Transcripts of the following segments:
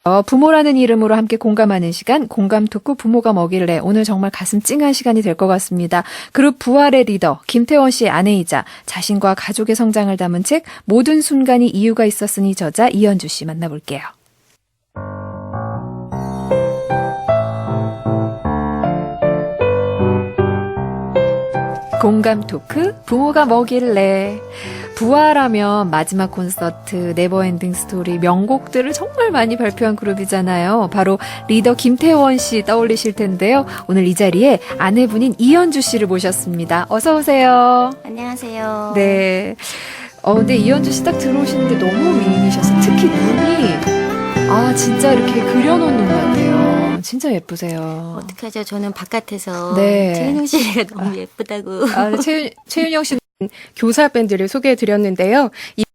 부모라는 이름으로 함께 공감하는 시간, 공감 토크 부모가 뭐길래. 오늘 정말 가슴 찡한 시간이 될 것 같습니다. 그룹 부활의 리더 김태원 씨의 아내이자 자신과 가족의 성장을 담은 책 모든 순간이 이유가 있었으니 저자 이현주 씨 만나볼게요. 공감 토크 부모가 뭐길래. 부활하면 마지막 콘서트, 네버엔딩 스토리, 명곡들을 정말 많이 발표한 그룹이잖아요. 바로 리더 김태원 씨 떠올리실 텐데요. 오늘 이 자리에 아내분인 이현주 씨를 모셨습니다. 어서 오세요. 안녕하세요. 네. 근데 이현주 씨 딱 들어오시는데 너무 미인이셔서 특히 눈이 진짜 이렇게 그려놓은 눈 같아요. 진짜 예쁘세요. 어떡하죠? 저는 바깥에서 네. 최은영 씨가 너무 예쁘다고. 최윤영 씨는 교사 밴드를 소개해드렸는데요.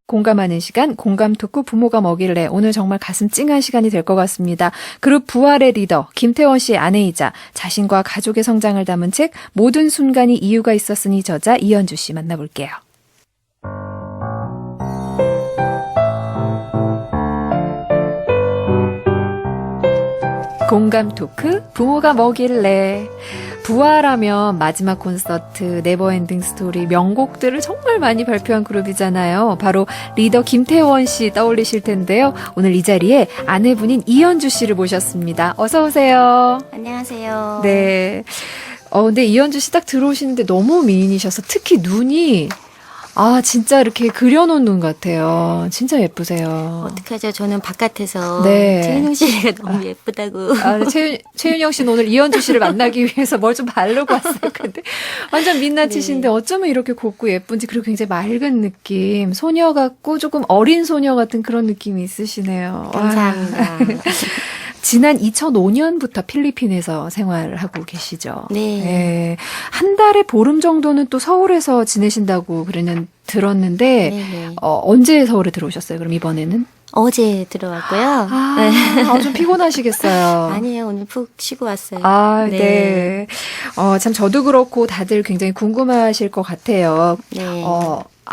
공감하는 시간, 공감 토크 부모가 뭐길래. 오늘 정말 가슴 찡한 시간이 될 것 같습니다. 그룹 부활의 리더 김태원 씨의 아내이자 자신과 가족의 성장을 담은 책 모든 순간이 이유가 있었으니 저자 이현주 씨 만나볼게요. 공감 토크 부모가 뭐길래. 부활하면 마지막 콘서트, 네버엔딩 스토리, 명곡들을 정말 많이 발표한 그룹이잖아요. 바로 리더 김태원 씨 떠올리실 텐데요. 오늘 이 자리에 아내분인 이현주 씨를 모셨습니다. 어서 오세요. 안녕하세요. 네. 근데 이현주 씨 딱 들어오시는데 너무 미인이셔서 특히 눈이 진짜 이렇게 그려놓은 눈 같아요. 진짜 예쁘세요. 어떡하죠? 저는 바깥에서 네. 최은영 씨가 너무 예쁘다고. 최윤영 씨는 오늘 이현주 씨를 만나기 위해서 뭘 좀 바르고 왔어요. 근데 완전 민낯이신데 네. 어쩌면 이렇게 곱고 예쁜지. 그리고 굉장히 맑은 느낌, 소녀 같고 조금 어린 소녀 같은 그런 느낌이 있으시네요. 감사합니다. 지난 2005년부터 필리핀에서 생활을 하고 계시죠. 네. 네. 한 달에 보름 정도는 또 서울에서 지내신다고 들었는데 네네. 언제 서울에 들어오셨어요? 그럼 이번에는? 어제 들어왔고요. 좀 피곤하시겠어요. 아니에요. 오늘 푹 쉬고 왔어요. 네. 참 저도 그렇고 다들 굉장히 궁금하실 것 같아요. 네.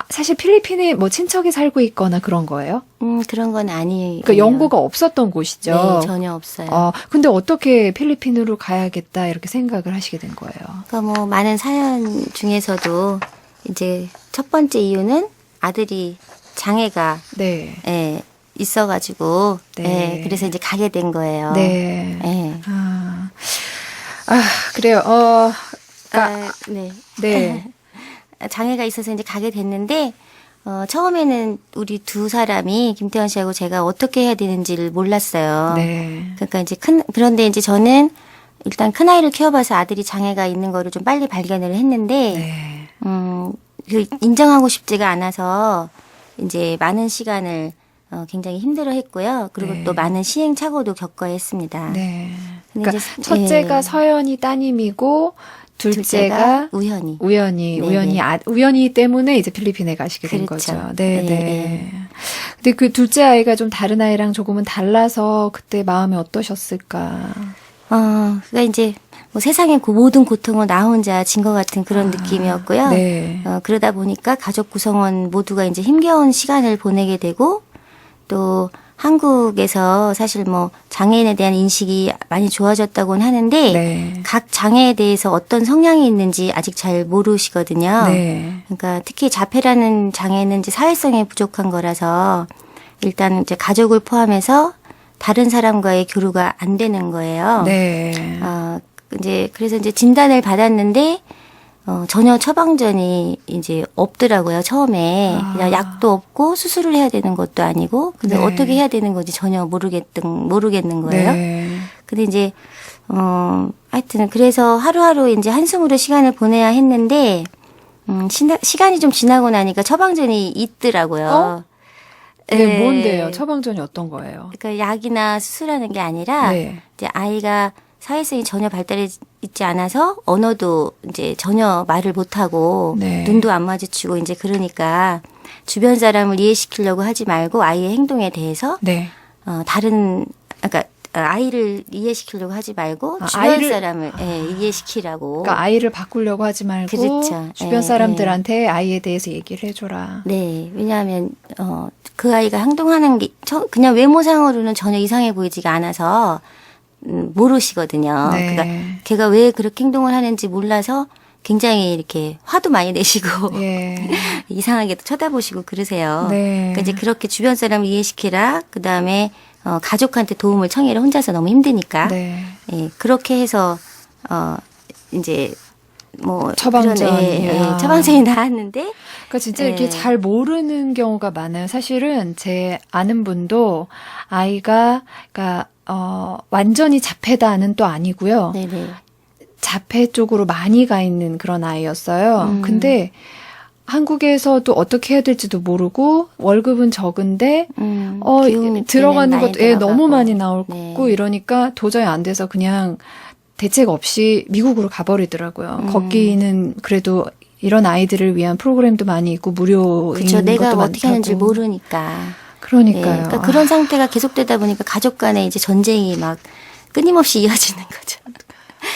사실 필리핀에 뭐 친척이 살고 있거나 그런 거예요? 그런 건 아니에요. 그러니까 연고가 없었던 곳이죠. 네, 전혀 없어요. 근데 어떻게 필리핀으로 가야겠다 이렇게 생각을 하시게 된 거예요? 그러니까 뭐 많은 사연 중에서도 이제 첫 번째 이유는 아들이 장애가 네. 있어가지고 네. 그래서 이제 가게 된 거예요. 네. 네. 그래요. 네. 네. 장애가 있어서 이제 가게 됐는데 처음에는 우리 두 사람이 김태원 씨하고 제가 어떻게 해야 되는지를 몰랐어요. 네. 그러니까 이제 그런데 이제 저는 일단 큰 아이를 키워봐서 아들이 장애가 있는 거를 좀 빨리 발견을 했는데 네. 인정하고 싶지가 않아서 이제 많은 시간을 굉장히 힘들어했고요. 그리고 네. 또 많은 시행착오도 겪어야 했습니다. 네. 근데 그러니까 이제, 첫째가 서연이 따님이고 둘째가 우연히. 우연히 때문에 이제 필리핀에 가시게 된 그렇죠. 거죠. 네, 네, 네. 네. 근데 그 둘째 아이가 좀 다른 아이랑 조금은 달라서 그때 마음이 어떠셨을까? 그러니까 이제 뭐 세상의 모든 고통을 나 혼자 진 것 같은 그런 느낌이었고요. 네. 그러다 보니까 가족 구성원 모두가 이제 힘겨운 시간을 보내게 되고 또 한국에서 사실 뭐 장애인에 대한 인식이 많이 좋아졌다고는 하는데 네. 각 장애에 대해서 어떤 성향이 있는지 아직 잘 모르시거든요. 네. 그러니까 특히 자폐라는 장애는 이제 사회성이 부족한 거라서 일단 이제 가족을 포함해서 다른 사람과의 교류가 안 되는 거예요. 네. 이제 그래서 이제 진단을 받았는데 전혀 처방전이 이제 없더라고요. 처음에 그냥 약도 없고 수술을 해야 되는 것도 아니고 근데 네. 어떻게 해야 되는 건지 전혀 모르겠는 거예요. 네. 근데 이제 하여튼 그래서 하루하루 이제 한숨으로 시간을 보내야 했는데 시간이 좀 지나고 나니까 처방전이 있더라고요. 네, 뭔데요? 처방전이 어떤 거예요? 그러니까 약이나 수술하는 게 아니라 네. 이제 아이가 사회성이 전혀 발달해 있지 않아서 언어도 이제 전혀 말을 못하고 네. 눈도 안 마주치고 이제 그러니까 주변 사람을 이해시키려고 하지 말고 아이의 행동에 대해서 네. 그러니까 아이를 이해시키려고 하지 말고 아, 주변 아이를- 사람을 예, 이해시키라고. 그러니까 아이를 바꾸려고 하지 말고 그렇죠. 주변 예, 사람들한테 아이에 대해서 얘기를 해줘라. 네, 왜냐하면 그 아이가 행동하는 게 그냥 외모상으로는 전혀 이상해 보이지가 않아서 모르시거든요. 네. 그러니까 걔가 왜 그렇게 행동을 하는지 몰라서 굉장히 이렇게 화도 많이 내시고 예. 이상하게도 쳐다보시고 그러세요. 네. 그러니까 이제 그렇게 주변 사람을 이해시키라. 그 다음에 가족한테 도움을 청해라. 혼자서 너무 힘드니까. 네. 예, 그렇게 해서 이제 뭐 처방전이야. 그런, 예, 처방전이 나왔는데 그러니까 진짜 이렇게 네. 잘 모르는 경우가 많아요. 사실은 제 아는 분도 아이가 그러니까 완전히 자폐다는 또 아니고요. 네네. 자폐 쪽으로 많이 가 있는 그런 아이였어요. 근데 한국에서도 어떻게 해야 될지도 모르고 월급은 적은데 비용이 들어가는 많이 것도 너무 들어가고. 많이 나오고 네. 이러니까 도저히 안 돼서 그냥 대책 없이 미국으로 가버리더라고요. 거기는 그래도 이런 아이들을 위한 프로그램도 많이 있고 무료인 그렇죠. 내가 것도 어떻게 하는지 많다고. 모르니까. 그러니까요. 예, 그러니까 그런 상태가 계속되다 보니까 가족 간에 이제 전쟁이 막 끊임없이 이어지는 거죠.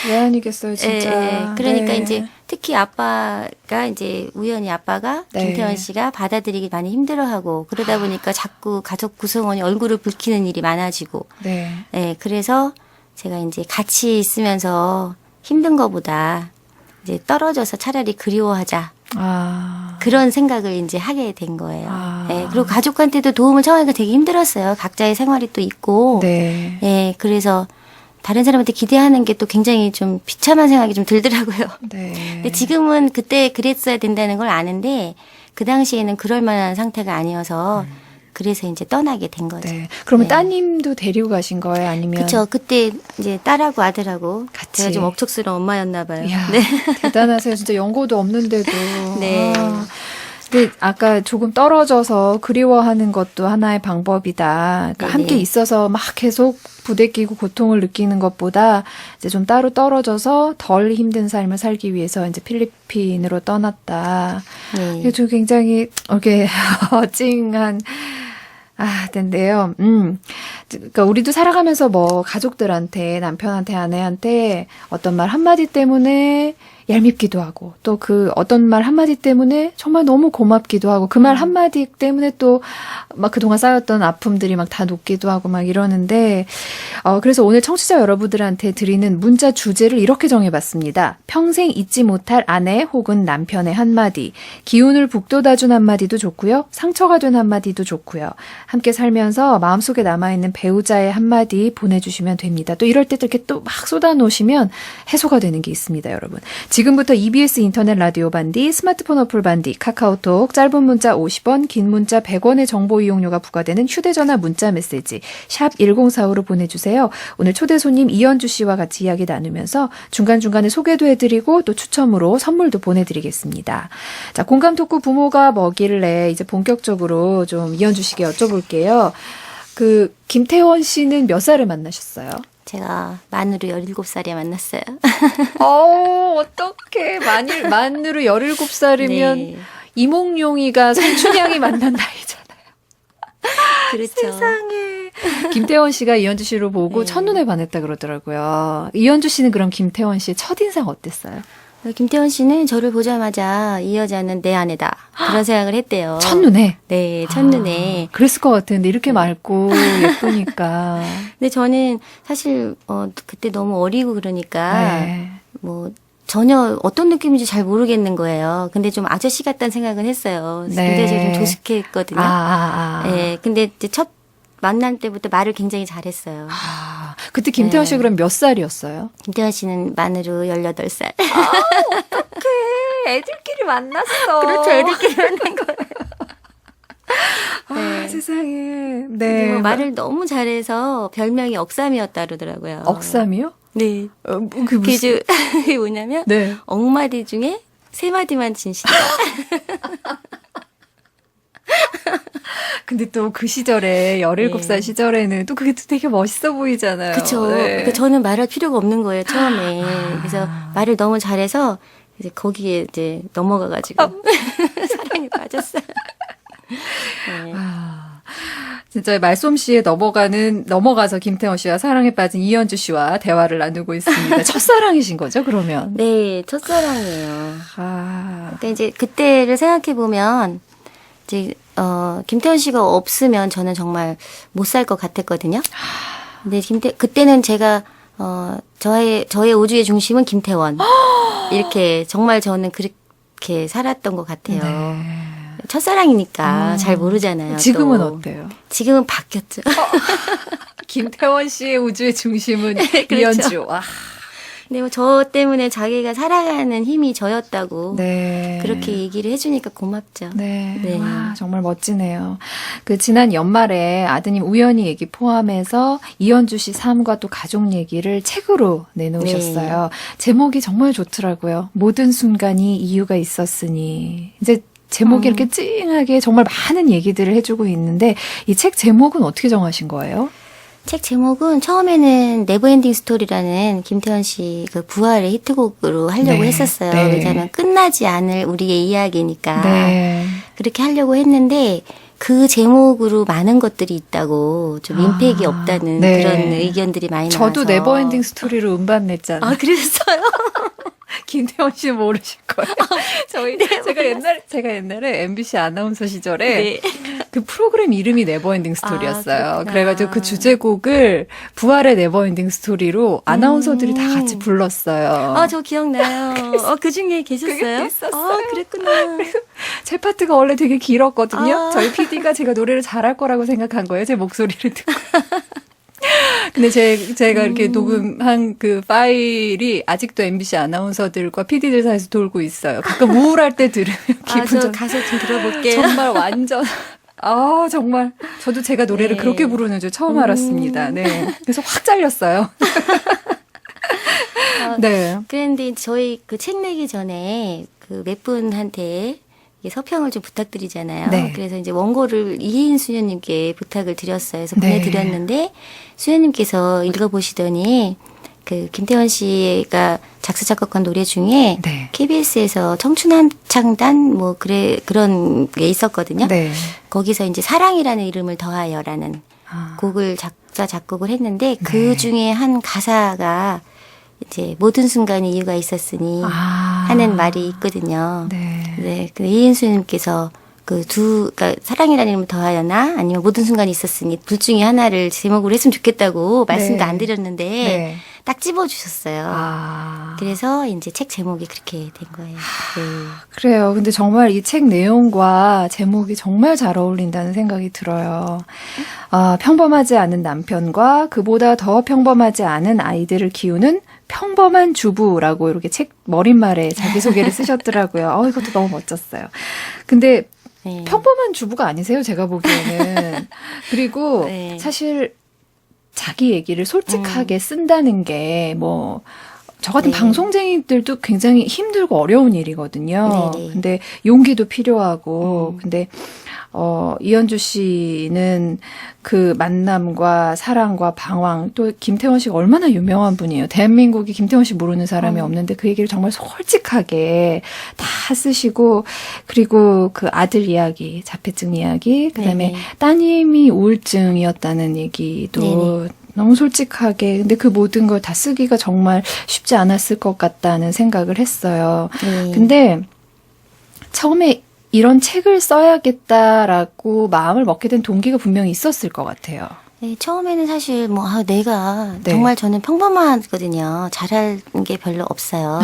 왜 아니겠어요, 진짜. 예, 그러니까 네. 이제 특히 아빠가 이제 우연히 아빠가 네. 김태원 씨가 받아들이기 많이 힘들어하고 그러다 보니까 자꾸 가족 구성원이 얼굴을 붉히는 일이 많아지고 네. 예, 그래서 제가 이제 같이 있으면서 힘든 거보다 이제 떨어져서 차라리 그리워하자. 아. 그런 생각을 이제 하게 된 거예요. 아. 예, 그리고 가족한테도 도움을 청하기가 되게 힘들었어요. 각자의 생활이 또 있고. 네. 예, 그래서 다른 사람한테 기대하는 게 또 굉장히 좀 비참한 생각이 좀 들더라고요. 네. 근데 지금은 그때 그랬어야 된다는 걸 아는데 그 당시에는 그럴 만한 상태가 아니어서 그래서 이제 떠나게 된 거죠. 네. 그러면 네. 따님도 데리고 가신 거예요? 아니면? 그렇죠. 그때 이제 딸하고 아들하고 같이. 제가 좀 억척스러운 엄마였나 봐요. 이야, 네. 대단하세요. 진짜 연고도 없는데도. 네. 아, 근데 아까 조금 떨어져서 그리워하는 것도 하나의 방법이다. 그러니까 네네. 함께 있어서 막 계속 부대끼고 고통을 느끼는 것보다 이제 좀 따로 떨어져서 덜 힘든 삶을 살기 위해서 이제 필리핀으로 떠났다. 네. 이게 좀 굉장히 이렇게 찡한 텐데요. 그러니까 우리도 살아가면서 뭐 가족들한테, 남편한테, 아내한테 어떤 말 한마디 때문에 얄밉기도 하고 또 그 어떤 말 한마디 때문에 정말 너무 고맙기도 하고 그 말 한마디 때문에 또 막 그동안 쌓였던 아픔들이 막 다 녹기도 하고 막 이러는데 그래서 오늘 청취자 여러분들한테 드리는 문자 주제를 이렇게 정해봤습니다. 평생 잊지 못할 아내 혹은 남편의 한마디, 기운을 북돋아준 한마디도 좋고요. 상처가 된 한마디도 좋고요. 함께 살면서 마음속에 남아있는 배우자의 한마디 보내주시면 됩니다. 또 이럴 때 이렇게 또 막 쏟아놓으시면 해소가 되는 게 있습니다, 여러분. 지금부터 EBS 인터넷 라디오 반디, 스마트폰 어플 반디, 카카오톡, 짧은 문자 50원, 긴 문자 100원의 정보 이용료가 부과되는 휴대전화 문자 메시지 샵 1045로 보내주세요. 오늘 초대 손님 이현주 씨와 같이 이야기 나누면서 중간중간에 소개도 해드리고 또 추첨으로 선물도 보내드리겠습니다. 자, 공감 토크 부모가 뭐길래 이제 본격적으로 좀 이현주 씨께 여쭤볼게요. 그 김태원 씨는 몇 살에 만나셨어요? 제가 만으로 17살에 만났어요. 어떡해. 만으로 17살이면 네. 이몽룡이가 성춘향이 만난 나이잖아요. 그렇죠. 세상에. 김태원 씨가 이현주 씨를 보고 네. 첫눈에 반했다 그러더라고요. 이현주 씨는 그럼 김태원 씨의 첫인상 어땠어요? 김태원 씨는 저를 보자마자 이 여자는 내 아내다. 그런 생각을 했대요. 첫눈에? 네, 첫눈에. 그랬을 것 같은데 이렇게 맑고 예쁘니까. 근데 저는 사실 그때 너무 어리고 그러니까 네. 뭐 전혀 어떤 느낌인지 잘 모르겠는 거예요. 근데 좀 아저씨 같다는 생각은 했어요. 네. 근데 제가 좀 조숙했거든요. 아. 네, 근데 이제 첫 만날 때부터 말을 굉장히 잘했어요. 그때 김태원 씨 네. 그럼 몇 살이었어요? 김태원 씨는 만으로 18살. 애들끼리 만났어. 그렇죠, 애들끼리 만난 거예요. 네. 세상에. 근데 네. 뭐 말을 너무 잘해서 별명이 억삼이었다 그러더라고요. 억삼이요? 네. 그게 무슨? 그게 뭐냐면 네. 억마디 중에 3마디만 진실이다. 근데 또 그 시절에 17살 네. 시절에는 또 그게 또 되게 멋있어 보이잖아요. 그렇죠. 네. 그러니까 저는 말할 필요가 없는 거예요, 처음에. 그래서 말을 너무 잘해서 이제 거기에 이제 넘어가가지고 사랑에 빠졌어요. 네. 진짜 말솜씨에 넘어가서 김태원 씨와 사랑에 빠진 이현주 씨와 대화를 나누고 있습니다. 첫사랑이신 거죠, 그러면? 네, 첫사랑이에요. 아, 그러니까 이제 그때를 생각해 보면 이제 김태원 씨가 없으면 저는 정말 못 살 것 같았거든요. 근데 그때는 제가 저의 우주의 중심은 김태원. 이렇게 정말 저는 그렇게 살았던 것 같아요. 네. 첫사랑이니까 잘 모르잖아요. 지금은 또. 어때요? 지금은 바뀌었죠. 김태원 씨의 우주의 중심은 그렇죠. 이현주. 와. 근데 뭐 저 때문에 자기가 살아가는 힘이 저였다고 네. 그렇게 얘기를 해주니까 고맙죠. 네. 네. 와, 정말 멋지네요. 그 지난 연말에 아드님 우연히 얘기 포함해서 이현주 씨 삶과 또 가족 얘기를 책으로 내놓으셨어요. 제목이 정말 좋더라고요. 모든 순간이 이유가 있었으니. 이제 제목이 이렇게 찡하게 정말 많은 얘기들을 해주고 있는데 이 책 제목은 어떻게 정하신 거예요? 책 제목은 처음에는 네버엔딩 스토리라는 김태원 씨 그 부활의 히트곡으로 하려고 네. 했었어요. 네. 왜냐하면 끝나지 않을 우리의 이야기니까 네. 그렇게 하려고 했는데 그 제목으로 많은 것들이 있다고 좀 임팩이 없다는 네. 그런 의견들이 많이 나와서 저도 네버엔딩 스토리로 음반 냈잖아요. 아 그랬어요? 김태원 씨 모르실 거예요. 제가 옛날에 MBC 아나운서 시절에 네. 그 프로그램 이름이 네버엔딩 스토리였어요. 그렇구나. 그래가지고 그 주제곡을 부활의 네버엔딩 스토리로 아나운서들이 다 같이 불렀어요. 아 저 기억나요. 그 중에 계셨어요? 그게 있었어요. 아 그랬구나. 제 파트가 원래 되게 길었거든요. 아. 저희 PD가 제가 노래를 잘할 거라고 생각한 거예요. 제 목소리를 듣고. 근데 제가 이렇게 녹음한 그 파일이 아직도 MBC 아나운서들과 PD들 사이에서 돌고 있어요. 가끔 우울할 때 들으면 기분 저 좀 가서 좀 들어볼게요. 정말 완전 정말 저도 제가 노래를 네. 그렇게 부르는 줄 처음 알았습니다. 네. 그래서 확 잘렸어요. 네. 그런데 저희 그 책 내기 전에 그 몇 분한테 이게 서평을 좀 부탁드리잖아요. 네. 그래서 이제 원고를 이혜인 수녀님께 부탁을 드렸어요. 그래서 네. 보내드렸는데 수녀님께서 읽어보시더니 그 김태원 씨가 작사 작곡한 노래 중에 네. KBS에서 청춘한창단 뭐 그런 게 있었거든요. 네. 거기서 이제 사랑이라는 이름을 더하여라는 곡을 작사 작곡을 했는데 그 중에 한 가사가 이제 모든 순간에 이유가 있었으니 하는 말이 있거든요. 네. 네, 그 이인수님께서 그러니까 사랑이라는 이름을 더하여나 아니면 모든 순간이 있었으니 둘 중에 하나를 제목으로 했으면 좋겠다고 말씀도 안 드렸는데 네. 딱 집어주셨어요. 그래서 이제 책 제목이 그렇게 된 거예요. 네. 그래요. 근데 정말 이 책 내용과 제목이 정말 잘 어울린다는 생각이 들어요. 평범하지 않은 남편과 그보다 더 평범하지 않은 아이들을 키우는 평범한 주부라고 이렇게 책 머릿말에 자기소개를 쓰셨더라고요. 이것도 너무 멋졌어요. 근데 네. 평범한 주부가 아니세요, 제가 보기에는. 그리고 네. 사실 자기 얘기를 솔직하게 쓴다는 게 뭐, 저 같은 네. 방송쟁이들도 굉장히 힘들고 어려운 일이거든요. 네네. 근데 용기도 필요하고, 근데, 이현주 씨는 그 만남과 사랑과 방황, 또 김태원 씨가 얼마나 유명한 분이에요. 대한민국이 김태원 씨 모르는 사람이 없는데 그 얘기를 정말 솔직하게 다 쓰시고, 그리고 그 아들 이야기, 자폐증 이야기, 그 다음에 네네. 따님이 우울증이었다는 얘기도 네네. 너무 솔직하게, 근데 그 모든 걸 다 쓰기가 정말 쉽지 않았을 것 같다는 생각을 했어요. 네. 근데 처음에 이런 책을 써야겠다라고 마음을 먹게 된 동기가 분명히 있었을 것 같아요. 네, 처음에는 사실 내가 네. 정말 저는 평범하거든요. 잘할 게 별로 없어요.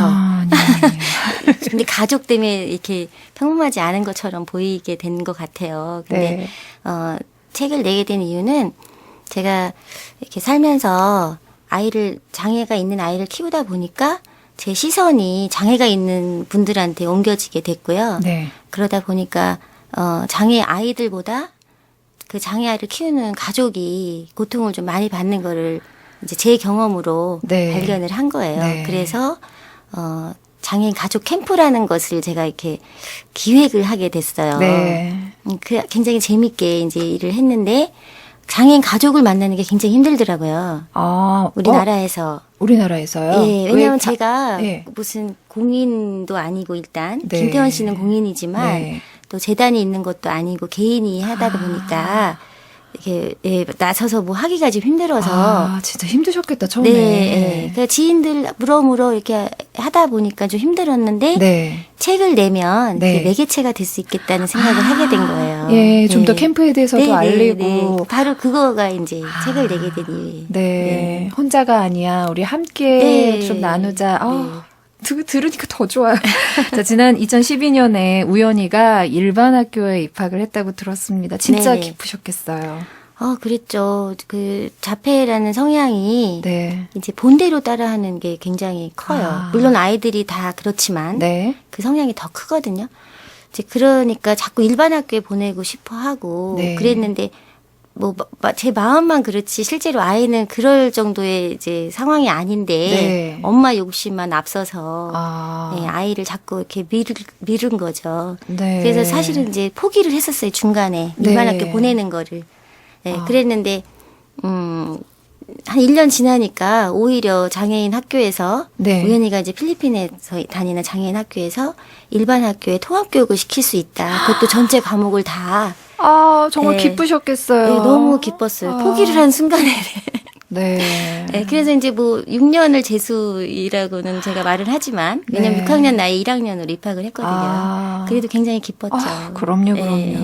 네. 근데 가족 때문에 이렇게 평범하지 않은 것처럼 보이게 된 것 같아요. 근데 네. 책을 내게 된 이유는 제가 이렇게 살면서 장애가 있는 아이를 키우다 보니까 제 시선이 장애가 있는 분들한테 옮겨지게 됐고요. 네. 그러다 보니까 장애 아이들보다 그 장애 아이를 키우는 가족이 고통을 좀 많이 받는 거를 이제 제 경험으로 네. 발견을 한 거예요. 네. 그래서 장애인 가족 캠프라는 것을 제가 이렇게 기획을 하게 됐어요. 네. 굉장히 재밌게 이제 일을 했는데 장애인 가족을 만나는 게 굉장히 힘들더라고요. 우리나라에서. 우리나라에서요? 예, 왜냐하면 왜 제가 예. 무슨 공인도 아니고 일단 네. 김태원 씨는 공인이지만 네. 또 재단이 있는 것도 아니고 개인이 하다 보니까 이렇게 예, 나서서 뭐 하기가 좀 힘들어서 아, 진짜 힘드셨겠다, 처음에. 네, 예. 그러니까 지인들 물어물어 이렇게 하다 보니까 좀 힘들었는데 네. 책을 내면 네. 그게 매개체가 될 수 있겠다는 생각을 하게 된 거예요. 예, 좀 더 네. 캠프에 대해서도 네, 알리고. 네. 바로 그거가 이제 책을 내게 된 이유예요. 네. 혼자가 아니야. 우리 함께 네. 좀 나누자. 네. 들으니까 더 좋아요. 자, 지난 2012년에 우연히가 일반 학교에 입학을 했다고 들었습니다. 진짜 네네. 기쁘셨겠어요. 그랬죠. 그 자폐라는 성향이 네. 이제 본대로 따라하는 게 굉장히 커요. 아. 물론 아이들이 다 그렇지만 네. 그 성향이 더 크거든요. 이제 그러니까 자꾸 일반 학교에 보내고 싶어 하고 네. 그랬는데 뭐 제 마음만 그렇지 실제로 아이는 그럴 정도의 이제 상황이 아닌데 네. 엄마 욕심만 앞서서 아. 네, 아이를 자꾸 이렇게 미룬 거죠. 네. 그래서 사실은 이제 포기를 했었어요. 중간에 일반 네. 학교 보내는 거를. 네, 아. 그랬는데 한 1년 지나니까 오히려 장애인 학교에서 네. 우연히가 이제 필리핀에서 다니는 장애인 학교에서 일반 학교에 통합교육을 시킬 수 있다. 그것도 전체 과목을 다. 아, 정말 네. 기쁘셨겠어요. 네, 너무 기뻤어요. 포기를 한 순간에. 네. 네, 그래서 이제 뭐 6년을 재수이라고는 제가 말을 하지만 왜냐면 네. 6학년 나이 1학년으로 입학을 했거든요. 아. 그래도 굉장히 기뻤죠. 아, 그럼요, 그럼요. 네.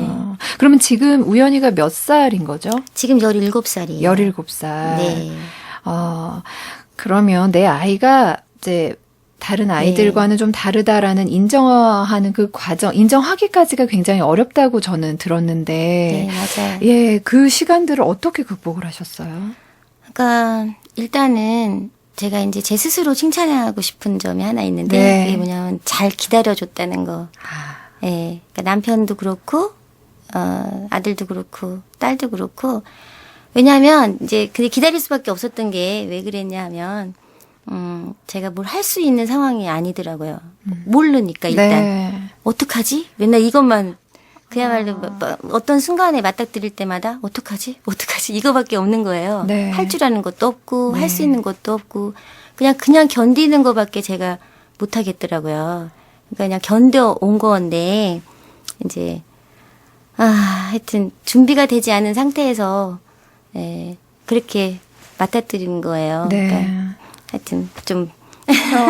그러면 지금 우연이가 몇 살인 거죠? 지금 17살이에요. 17살. 네. 그러면 내 아이가 이제 다른 아이들과는 좀 다르다라는 인정하는 그 과정, 인정하기까지가 굉장히 어렵다고 저는 들었는데, 네, 맞아요. 예, 그 시간들을 어떻게 극복을 하셨어요? 그러니까 일단은 제가 이제 제 스스로 칭찬하고 싶은 점이 하나 있는데 네. 그게 뭐냐면 잘 기다려줬다는 거. 예, 그러니까 남편도 그렇고 아들도 그렇고 딸도 그렇고 왜냐하면 이제 근데 기다릴 수밖에 없었던 게 왜 그랬냐면 제가 뭘 할 수 있는 상황이 아니더라고요. 모르니까 일단 네. 어떡하지? 맨날 이것만 그야말로 어떤 순간에 맞닥뜨릴 때마다 어떡하지? 이거밖에 없는 거예요. 네. 할 줄 아는 것도 없고 네. 할 수 있는 것도 없고 그냥 견디는 거밖에 제가 못 하겠더라고요. 그러니까 그냥 견뎌온 건데 이제 하여튼 준비가 되지 않은 상태에서 그렇게 맞닥뜨리는 거예요. 네. 그러니까 하여튼 좀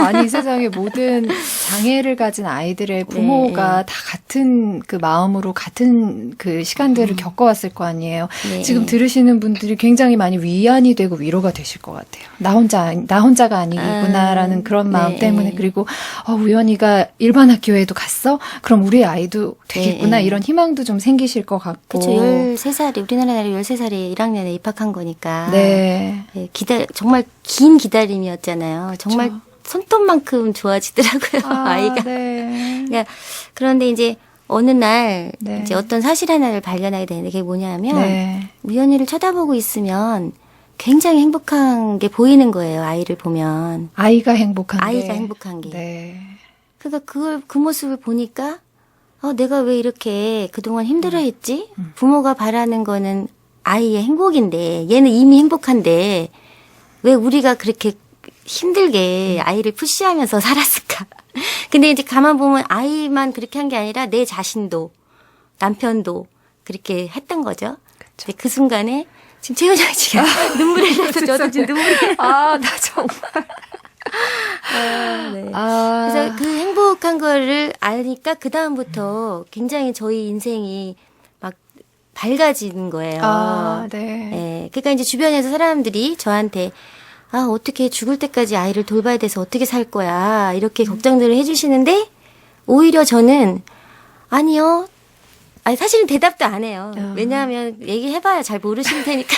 아니, 이 세상의 모든 장애를 가진 아이들의 부모가 네. 다 같은 그 마음으로 같은 그 시간들을 겪어왔을 거 아니에요. 네. 지금 들으시는 분들이 굉장히 많이 위안이 되고 위로가 되실 것 같아요. 나 혼자가 아니구나라는 그런 마음 네. 때문에 그리고 우연이가 일반 학교에도 갔어? 그럼 우리 아이도 되겠구나 네. 이런 희망도 좀 생기실 것 같고. 그렇죠. 13살이 우리나라 나이 13살에 1학년에 입학한 거니까. 네. 네, 정말 긴 기다림이었잖아요. 정말 그렇죠. 손톱만큼 좋아지더라고요, 아이가. 네. 그러니까 그런데 이제 어느 날 네. 이제 어떤 사실 하나를 발견하게 되는데 그게 뭐냐면 네. 우연히를 쳐다보고 있으면 굉장히 행복한 게 보이는 거예요. 아이를 보면. 아이가 행복한 게. 아이가 행복한 게. 네. 그러니까 그 모습을 보니까 내가 왜 이렇게 그동안 힘들어했지? 부모가 바라는 거는 아이의 행복인데 얘는 이미 행복한데 왜 우리가 그렇게 힘들게 아이를 푸시하면서 살았을까? 근데 이제 가만 보면 아이만 그렇게 한 게 아니라 내 자신도 남편도 그렇게 했던 거죠. 근데 그 순간에 지금 최은정 씨가 눈물이 나서 저도 지금 눈물이 나 정말. 네. 그래서 그래서 그 행복한 거를 아니까 그 다음부터 굉장히 저희 인생이 막 밝아지는 거예요. 네. 네. 그러니까 이제 주변에서 사람들이 저한테 어떻게 죽을 때까지 아이를 돌봐야 돼서 어떻게 살 거야. 이렇게 걱정들을 해주시는데 오히려 저는 아니요. 사실은 대답도 안 해요. 왜냐하면 얘기해봐야 잘 모르실 테니까.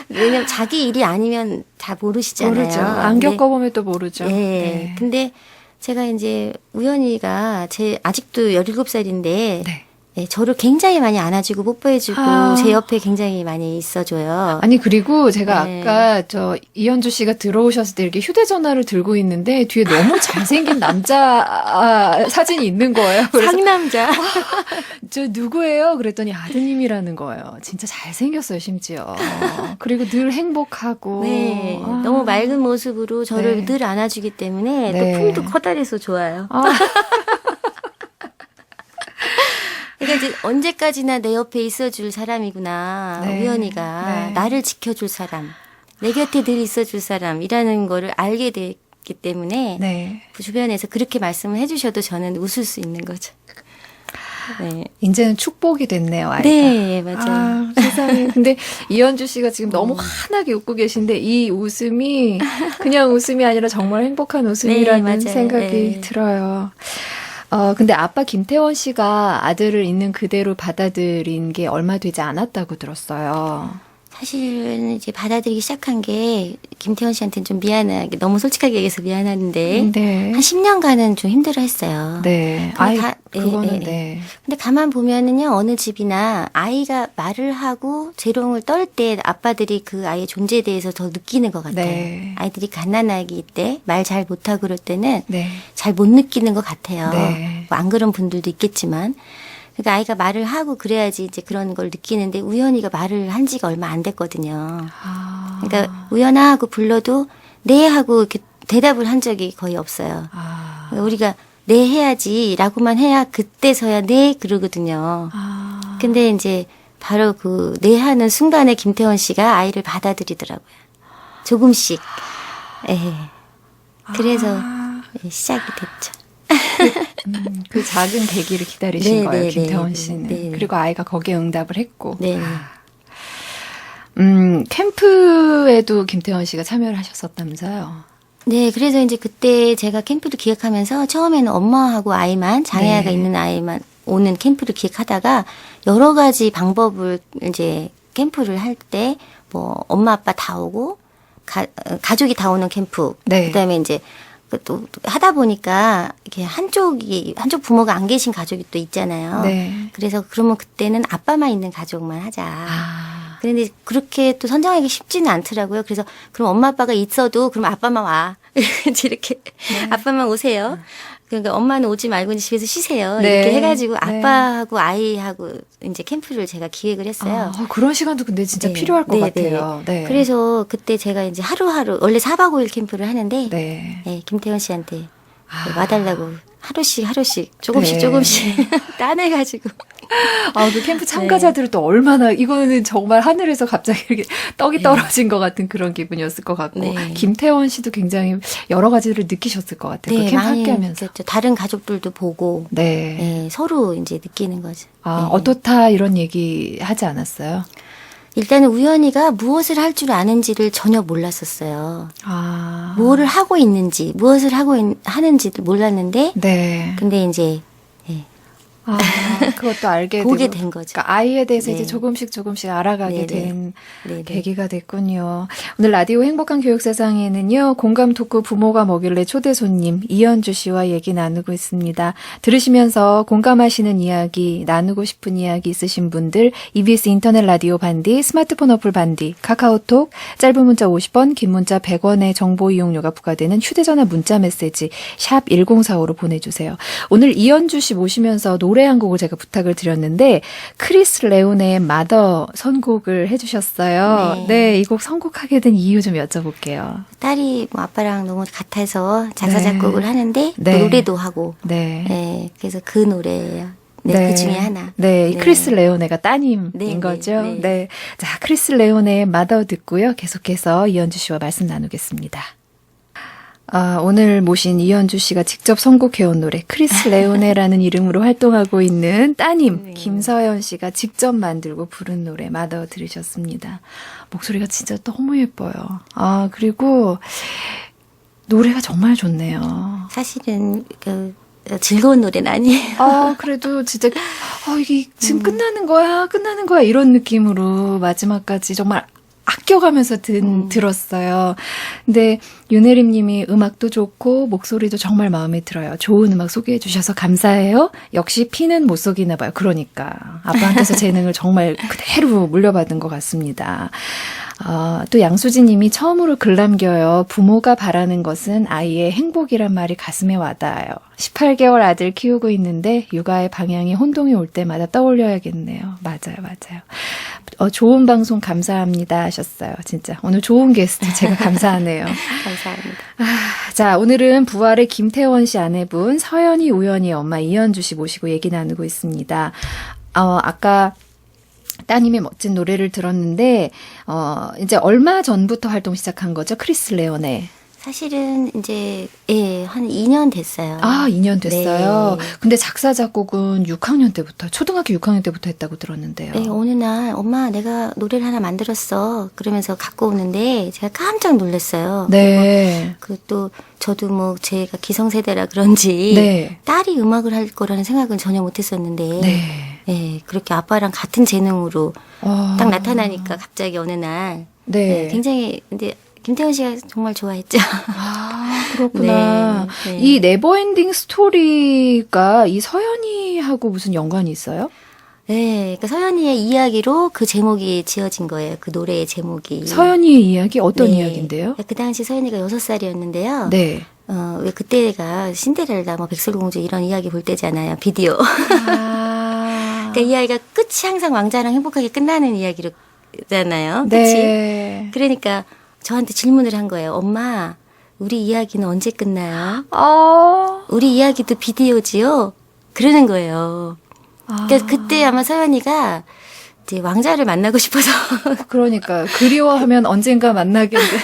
왜냐면 자기 일이 아니면 잘 모르시잖아요. 모르죠. 안 근데 겪어보면 또 모르죠. 네. 근데 제가 이제 우연히가 아직도 17살인데 네. 네, 저를 굉장히 많이 안아주고 뽀뽀해주고 제 옆에 굉장히 많이 있어줘요. 아니 그리고 제가 네. 아까 이현주 씨가 들어오셨을 때 이렇게 휴대전화를 들고 있는데 뒤에 너무 잘생긴 남자 사진이 있는 거예요. 그래서 상남자. 저 누구예요? 그랬더니 아드님이라는 거예요. 진짜 잘생겼어요, 심지어. 그리고 늘 행복하고. 네, 너무 맑은 모습으로 저를 네. 늘 안아주기 때문에 네. 또 품도 커다래서 좋아요. 그러니까 이제 언제까지나 내 옆에 있어줄 사람이구나. 네. 우연이가 네. 나를 지켜줄 사람, 내 곁에 늘 있어줄 사람이라는 거를 알게 됐기 때문에 네. 그 주변에서 그렇게 말씀을 해주셔도 저는 웃을 수 있는 거죠. 네, 이제는 축복이 됐네요, 아이가. 네 맞아요. 아, 세상에. 근데 이현주 씨가 지금 너무 환하게 웃고 계신데 이 웃음이 그냥 웃음이 아니라 정말 행복한 웃음이라는 네, 맞아요. 생각이 네. 들어요. 근데 아빠 김태원 씨가 아들을 있는 그대로 받아들인 게 얼마 되지 않았다고 들었어요. 사실은 이제 받아들이기 시작한 게 김태원 씨한테는 좀 미안하게 너무 솔직하게 얘기해서 미안한데 네. 한 10년간은 좀 힘들어했어요. 네. 근데 아이, 예, 그거는 예, 네. 근데 가만 보면은요 어느 집이나 아이가 말을 하고 재롱을 떨 때 아빠들이 그 아이의 존재에 대해서 더 느끼는 것 같아요. 네. 아이들이 갓난아기 때 말 잘 못하고 그럴 때는 네. 잘 못 느끼는 것 같아요. 네. 뭐안 그런 분들도 있겠지만. 그러니까 아이가 말을 하고 그래야지 이제 그런 걸 느끼는데 우연이가 말을 한 지가 얼마 안 됐거든요. 아. 그러니까 우연아 하고 불러도 네 하고 이렇게 대답을 한 적이 거의 없어요. 아. 그러니까 우리가 네 해야지라고만 해야 그때서야 네 그러거든요. 아. 근데 이제 바로 그 네 하는 순간에 김태원 씨가 아이를 받아들이더라고요. 조금씩. 예. 그래서 아. 예, 시작이 됐죠. 그 작은 계기를 기다리신 네, 거예요, 네, 김태원 네, 씨는. 네. 그리고 아이가 거기에 응답을 했고. 네. 캠프에도 김태원 씨가 참여를 하셨었다면서요? 네, 그래서 이제 그때 제가 캠프를 기획하면서 처음에는 엄마하고 아이만, 장애아가 네. 있는 아이만 오는 캠프를 기획하다가 여러 가지 방법을 이제 캠프를 할 때 뭐 엄마 아빠 다 오고 가족이 다 오는 캠프. 네. 그다음에 이제 또 하다 보니까 이렇게 한쪽 부모가 안 계신 가족이 또 있잖아요. 네. 그래서 그러면 그때는 아빠만 있는 가족만 하자. 아. 그런데 그렇게 또 선정하기 쉽지는 않더라고요. 그래서 그럼 엄마 아빠가 있어도 그럼 아빠만 와. 이렇게 아빠만 오세요. 그러니까 엄마는 오지 말고 이제 집에서 쉬세요. 네. 이렇게 해가지고 네. 아빠하고 아이하고 이제 캠프를 제가 기획을 했어요. 그런 시간도 근데 진짜 네. 필요할 것 네, 같아요. 네. 그래서 그때 제가 이제 하루하루 원래 4박 5일 캠프를 하는데 네. 네, 김태원 씨한테 아. 와달라고 하루씩 조금씩 네. 조금씩 따내가지고 그 캠프 참가자들은 또 얼마나, 이거는 정말 하늘에서 갑자기 이렇게 떡이 떨어진 것 같은 그런 기분이었을 것 같고. 네. 김태원 씨도 굉장히 여러 가지를 느끼셨을 것 같아요. 그 캠프 많이 함께 하면서. 느꼈죠. 다른 가족들도 보고 네. 네, 서로 이제 느끼는 거죠. 네. 어떻다 이런 얘기 하지 않았어요? 일단은 우연이가 무엇을 할 줄 아는지를 전혀 몰랐었어요. 아. 뭐를 하고 있는지, 무엇을 하는지를 몰랐는데, 네. 근데 이제 그것도 알게 보게 되고. 된 거죠. 그러니까 아이에 대해서 네. 이제 조금씩 알아가게 네네. 된 네네. 계기가 됐군요. 오늘 라디오 행복한 교육 세상에는요, 공감 토크 부모가 뭐길래 초대 손님 이현주 씨와 얘기 나누고 있습니다. 들으시면서 공감하시는 이야기, 나누고 싶은 이야기 있으신 분들, EBS 인터넷 라디오 반디, 스마트폰 어플 반디, 카카오톡, 짧은 문자 50원, 긴 문자 100원의 정보 이용료가 부과되는 휴대전화 문자 메시지 샵 1045로 보내주세요. 오늘 이현주 씨 모시면서 노래 한 곡을 제가 부탁을 드렸는데 크리스 레오네의 마더 선곡을 해주셨어요. 네, 이 곡 선곡하게 된 이유 좀 여쭤볼게요. 딸이 뭐 아빠랑 너무 같아서 작사, 네. 작곡을 하는데 또 네. 노래도 하고, 네. 네, 그래서 그 노래예요. 네, 그 중에 하나. 네, 이 네. 크리스 레오네가 따님인 네, 거죠. 네, 네. 네. 자, 크리스 레오네의 마더 듣고요. 계속해서 이현주 씨와 말씀 나누겠습니다. 오늘 모신 이현주 씨가 직접 선곡해온 노래 크리스 레오네라는 이름으로 활동하고 있는 따님 네. 김서연 씨가 직접 만들고 부른 노래 마더 들으셨습니다. 목소리가 진짜 너무 예뻐요. 그리고 노래가 정말 좋네요. 사실은 그 즐거운 노래는 아니에요. 그래도 진짜 이게 지금 끝나는 거야 이런 느낌으로 마지막까지 정말 아껴가면서 들었어요. 근데 윤혜림 님이 음악도 좋고 목소리도 정말 마음에 들어요. 좋은 음악 소개해 주셔서 감사해요. 역시 피는 못 속이나 봐요. 그러니까 아빠한테서 재능을 정말 그대로 물려받은 것 같습니다. 또 양수진 님이 처음으로 글 남겨요. 부모가 바라는 것은 아이의 행복이란 말이 가슴에 와닿아요. 18개월 아들 키우고 있는데 육아의 방향이 혼동이 올 때마다 떠올려야겠네요. 맞아요. 좋은 방송 감사합니다 하셨어요. 진짜 오늘 좋은 게스트 제가 감사하네요. 감사합니다. 자, 오늘은 부활의 김태원 씨 아내분 서연이 우연히 엄마 이현주 씨 모시고 얘기 나누고 있습니다. 아까 따님의 멋진 노래를 들었는데, 이제 얼마 전부터 활동 시작한 거죠? 크리스 레온의. 사실은 이제 한 2년 됐어요. 아, 2년 됐어요. 네. 근데 작사, 작곡은 6학년 때부터, 초등학교 6학년 때부터 했다고 들었는데요. 네, 어느 날 엄마 내가 노래를 하나 만들었어. 그러면서 갖고 오는데 제가 깜짝 놀랐어요. 네. 또 저도 뭐 제가 기성세대라 그런지 네. 딸이 음악을 할 거라는 생각은 전혀 못했었는데 네. 네, 그렇게 아빠랑 같은 재능으로 딱 나타나니까 갑자기 어느 날 네. 굉장히 근데 김태원 씨가 정말 좋아했죠. 아, 그렇구나. 네, 네. 이 네버엔딩 스토리가 이 서연이하고 무슨 연관이 있어요? 네, 그러니까 서연이의 이야기로 그 제목이 지어진 거예요. 그 노래의 제목이. 서연이의 이야기? 어떤 네. 이야기인데요? 그 당시 서연이가 6살이었는데요. 네. 왜 그때가 신데렐라, 뭐 백설공주 이런 이야기 볼 때잖아요. 비디오. 아. 그러니까 이 아이가 끝이 항상 왕자랑 행복하게 끝나는 이야기잖아요. 그치? 네. 그러니까 저한테 질문을 한 거예요. 엄마, 우리 이야기는 언제 끝나요? 우리 이야기도 비디오지요? 그러는 거예요. 그러니까 그때 아마 서연이가 이제 왕자를 만나고 싶어서 그러니까 그리워하면 언젠가 만나겠는데.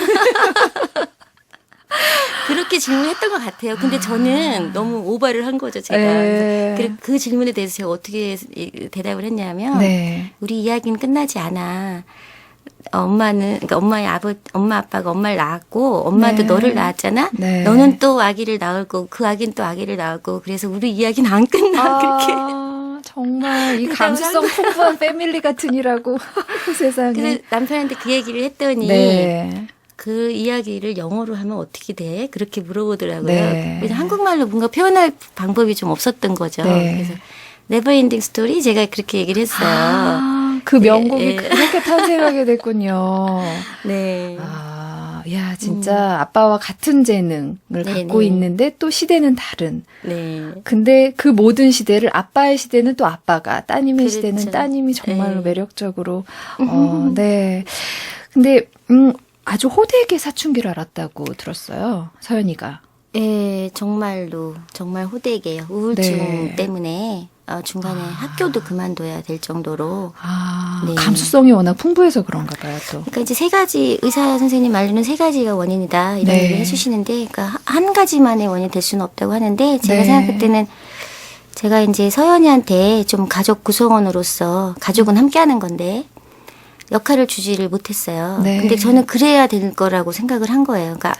그렇게 질문했던 것 같아요. 근데 저는 너무 오바를 한 거죠, 제가. 네. 그래서 그 질문에 대해서 제가 어떻게 대답을 했냐면, 네. 우리 이야기는 끝나지 않아. 그러니까 엄마 아빠가 엄마를 낳았고, 엄마도 네. 너를 낳았잖아. 네. 너는 또 아기를 낳을 거고, 그 아기는 또 아기를 낳을 거고, 그래서 우리 이야기는 안 끝나. 그렇게. 정말 이 그 감수성 풍부한 패밀리 같으니라고 세상에. 그래서 남편한테 그 얘기를 했더니, 네. 그 이야기를 영어로 하면 어떻게 돼? 그렇게 물어보더라고요. 네. 왜냐면 한국말로 뭔가 표현할 방법이 좀 없었던 거죠. 네. 그래서 네버엔딩 스토리 제가 그렇게 얘기를 했어요. 그 명곡이 예. 그렇게 탄생하게 됐군요. 네. 야, 진짜 아빠와 같은 재능을 네, 갖고 네. 있는데 또 시대는 다른. 네. 근데 그 모든 시대를 아빠의 시대는 또 아빠가, 따님의 그렇죠. 시대는 따님이 정말로 네. 매력적으로. 네. 근데 아주 호되게 사춘기를 앓았다고 들었어요. 서연이가. 예, 정말로 정말 호되게요. 우울증 네. 때문에 중간에 학교도 그만둬야 될 정도로. 네. 감수성이 워낙 풍부해서 그런가 봐요, 또. 그러니까 이제 세 가지 의사 선생님 말로는 세 가지가 원인이다 이런 네. 얘기를 해주시는데, 그러니까 한 가지만의 원인이 될 수는 없다고 하는데 제가 네. 생각할 때는 제가 이제 서연이한테 좀 가족 구성원으로서 가족은 함께하는 건데 역할을 주지를 못했어요. 네. 근데 저는 그래야 될 거라고 생각을 한 거예요. 그러니까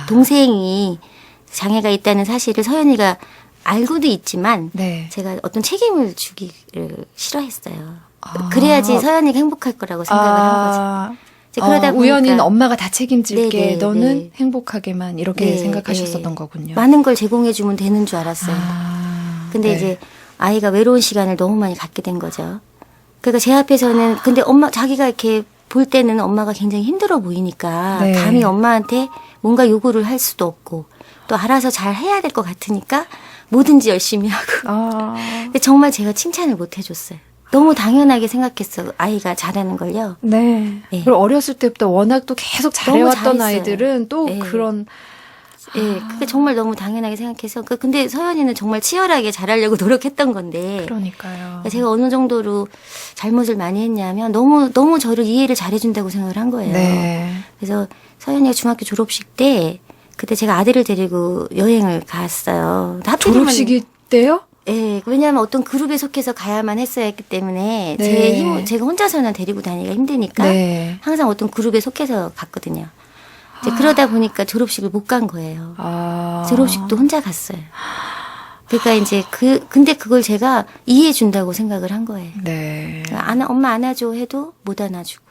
동생이 장애가 있다는 사실을 서연이가 알고도 있지만 네. 제가 어떤 책임을 주기를 싫어했어요. 그래야지 서연이가 행복할 거라고 생각을 한 거죠. 이제 그러다 보니까 우연히는 엄마가 다 책임질게. 네네, 너는 네. 행복하게만 이렇게 네, 생각하셨었던 네. 거군요. 많은 걸 제공해 주면 되는 줄 알았어요. 근데 네. 이제 아이가 외로운 시간을 너무 많이 갖게 된 거죠. 그러니까 제 앞에서는 근데 자기가 이렇게 볼 때는 엄마가 굉장히 힘들어 보이니까 네. 감히 엄마한테 뭔가 요구를 할 수도 없고 또 알아서 잘 해야 될 것 같으니까 뭐든지 열심히 하고. 근데 정말 제가 칭찬을 못 해줬어요. 너무 당연하게 생각했어. 아이가 잘하는 걸요. 네. 네. 그리고 어렸을 때부터 워낙 또 계속 잘해왔던 잘했어요. 아이들은 또 네. 그런 예, 그게 정말 너무 당연하게 생각해서. 근데 서연이는 정말 치열하게 잘하려고 노력했던 건데. 그러니까요. 제가 어느 정도로 잘못을 많이 했냐면 너무 저를 이해를 잘해준다고 생각을 한 거예요. 네. 그래서 서연이가 중학교 졸업식 때 그때 제가 아들을 데리고 여행을 갔어요. 하필이면- 졸업식이 때요? 예, 왜냐하면 어떤 그룹에 속해서 가야만 했어야 했기 때문에 네. 제가 혼자서는 데리고 다니기가 힘드니까 네. 항상 어떤 그룹에 속해서 갔거든요. 이제 그러다 보니까 졸업식을 못 간 거예요. 졸업식도 혼자 갔어요. 그러니까 이제 근데 그걸 제가 이해해 준다고 생각을 한 거예요. 네. 엄마 안아줘 해도 못 안아주고.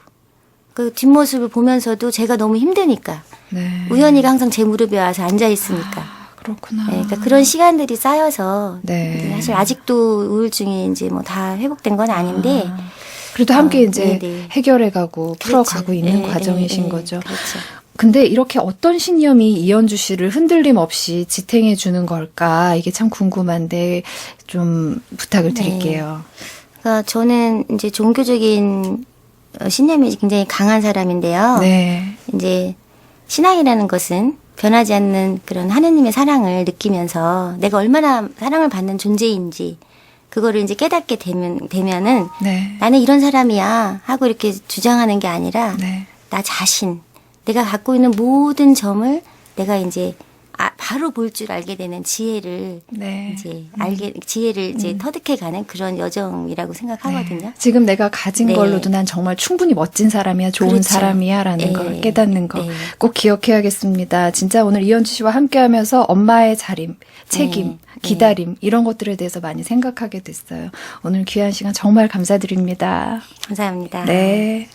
그 뒷모습을 보면서도 제가 너무 힘드니까. 네. 우연히가 항상 제 무릎에 와서 앉아 있으니까. 그렇구나. 네, 그러니까 그런 시간들이 쌓여서 네. 사실 아직도 우울증이 이제 뭐 다 회복된 건 아닌데 그래도 함께 이제 네네. 해결해가고 풀어가고 그렇죠. 있는 예, 과정이신 예, 거죠. 그렇죠. 근데 이렇게 어떤 신념이 이현주 씨를 흔들림 없이 지탱해 주는 걸까? 이게 참 궁금한데 좀 부탁을 네. 드릴게요. 그러니까 저는 이제 종교적인 신념이 굉장히 강한 사람인데요. 네. 이제 신앙이라는 것은 변하지 않는 그런 하느님의 사랑을 느끼면서 내가 얼마나 사랑을 받는 존재인지 그거를 이제 깨닫게 되면은 네. 나는 이런 사람이야 하고 이렇게 주장하는 게 아니라 네. 나 자신, 내가 갖고 있는 모든 점을 내가 이제 바로 볼 줄 알게 되는 지혜를 네. 이제 지혜를 이제 터득해가는 그런 여정이라고 생각하거든요. 네. 지금 내가 가진 네. 걸로도 난 정말 충분히 멋진 사람이야, 좋은 그렇죠. 사람이야라는 네. 걸 깨닫는 거 네. 꼭 기억해야겠습니다. 진짜 오늘 이현주 씨와 함께하면서 엄마의 자림, 책임, 네. 기다림 이런 것들에 대해서 많이 생각하게 됐어요. 오늘 귀한 시간 정말 감사드립니다. 감사합니다. 네.